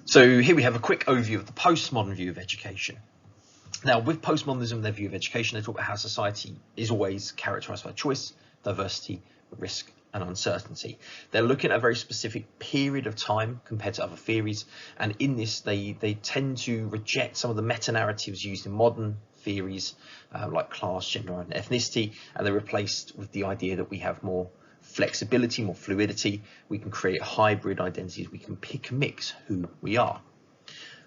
So here we have a quick overview of the postmodern view of education. Now, with postmodernism, their view of education, they talk about how society is always characterized by choice, diversity, risk, and uncertainty. They're looking at a very specific period of time compared to other theories, and in this, they tend to reject some of the meta-narratives used in modern theories like class, gender, and ethnicity, and they're replaced with the idea that we have more flexibility, more fluidity. We can create hybrid identities. We can pick and mix who we are.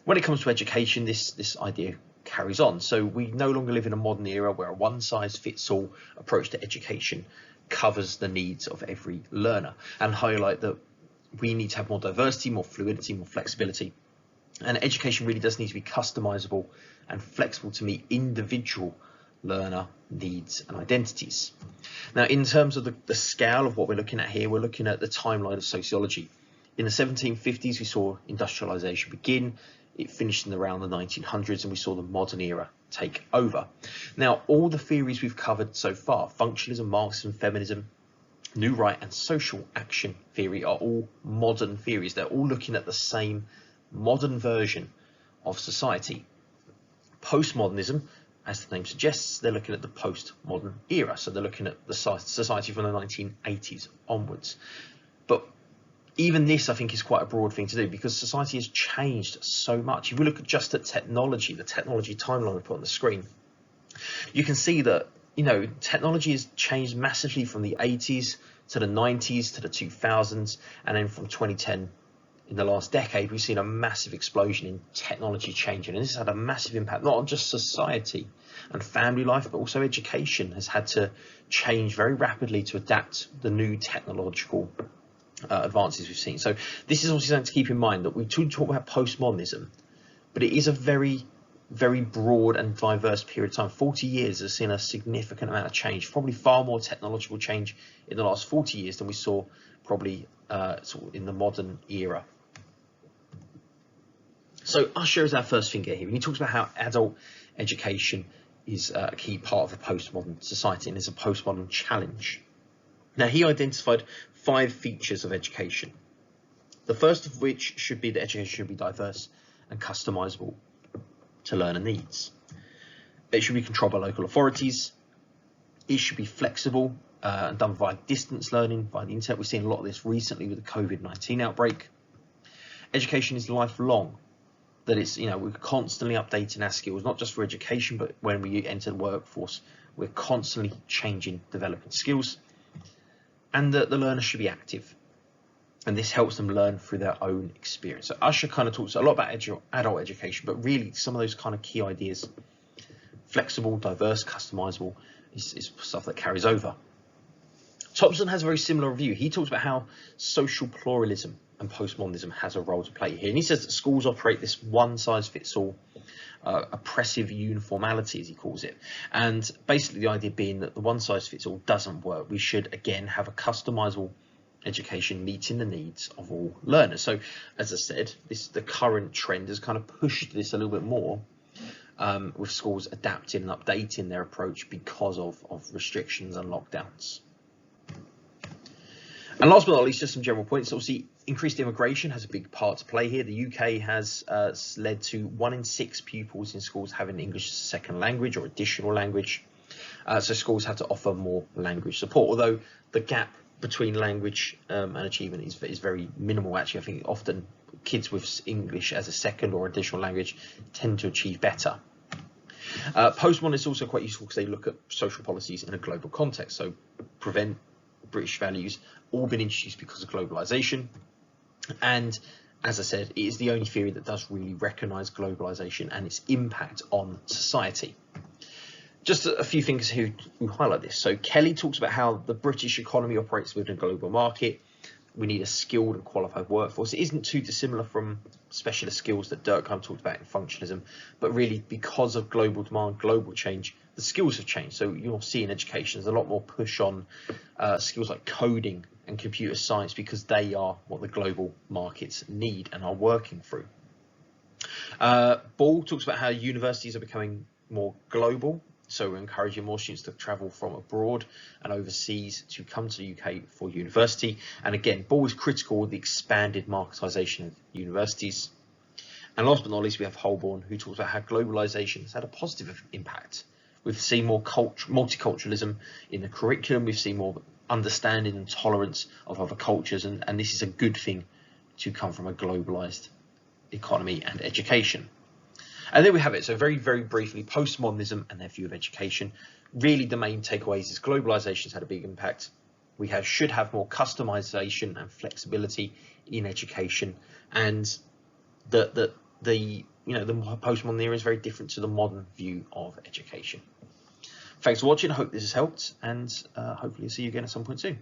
When it comes to education, this idea carries on. So we no longer live in a modern era where a one-size-fits-all approach to education covers the needs of every learner, and highlight that we need to have more diversity, more fluidity, more flexibility. And education really does need to be customizable and flexible to meet individual learner needs and identities. Now, in terms of the scale of what we're looking at here, we're looking at the timeline of sociology. In the 1750s, we saw industrialization begin. It finished in around the 1900s, and we saw the modern era take over. Now, all the theories we've covered so far, functionalism, Marxism, feminism, New Right, and social action theory, are all modern theories. They're all looking at the same modern version of society. Postmodernism, as the name suggests, they're looking at the postmodern era. So they're looking at the society from the 1980s onwards. But even this, I think, is quite a broad thing to do, because society has changed so much. If we look just at technology, the technology timeline I put on the screen, you can see that, technology has changed massively from the 80s to the 90s to the 2000s, and then from 2010, in the last decade, we've seen a massive explosion in technology changing, and this has had a massive impact not on just society and family life, but also education has had to change very rapidly to adapt the new technological advances we've seen. So this is also something to keep in mind, that we talk about postmodernism, but it is a very, very broad and diverse period of time. 40 years has seen a significant amount of change, probably far more technological change in the last 40 years than we saw probably sort of in the modern era. So Usher is our first thinker here, and he talks about how adult education is a key part of a postmodern society and is a postmodern challenge. Now, he identified 5 features of education, the first of which should be that education should be diverse and customizable to learner needs. It should be controlled by local authorities. It should be flexible and done via distance learning, via the internet. We've seen a lot of this recently with the COVID-19 outbreak. Education is lifelong, that it's, we're constantly updating our skills, not just for education, but when we enter the workforce, we're constantly changing, developing skills. And that the learner should be active, and this helps them learn through their own experience. So Usher kind of talks a lot about adult education, but really some of those kind of key ideas, flexible, diverse, customizable, is stuff that carries over. Thompson has a very similar view. He talks about how social pluralism and postmodernism has a role to play here, and he says that schools operate this one-size-fits-all oppressive uniformality, as he calls it, and basically the idea being that the one-size-fits-all doesn't work. We should again have a customizable education meeting the needs of all learners. So, as I said, the current trend has kind of pushed this a little bit more, with schools adapting and updating their approach because of restrictions and lockdowns. And last but not least, just some general points. Obviously, increased immigration has a big part to play here. The UK has led to 1 in 6 pupils in schools having English as a second language or additional language. So schools have to offer more language support, although the gap between language and achievement is very minimal. Actually, I think often kids with English as a second or additional language tend to achieve better. Postmodern is also quite useful because they look at social policies in a global context. So prevent British values, all been introduced because of globalization, and as I said, it is the only theory that does really recognize globalization and its impact on society. Just a few things who highlight this. So Kelly talks about how the British economy operates within a global market. We need a skilled and qualified workforce. It isn't too dissimilar from specialist skills that Durkheim talked about in functionalism, but really because of global demand, global change, the skills have changed. So you'll see in education, there's a lot more push on skills like coding and computer science, because they are what the global markets need and are working through. Ball talks about how universities are becoming more global. So we're encouraging more students to travel from abroad and overseas to come to the UK for university. And again, Ball is critical of the expanded marketisation of universities. And last but not least, we have Holborn, who talks about how globalization has had a positive impact. We've seen more multiculturalism in the curriculum. We've seen more understanding and tolerance of other cultures, and this is a good thing to come from a globalized economy and education. And there we have it. So very, very briefly, postmodernism and their view of education. Really, the main takeaways is globalization has had a big impact. We should have more customization and flexibility in education, and the postmodern era is very different to the modern view of education. Thanks for watching. I hope this has helped, and hopefully see you again at some point soon.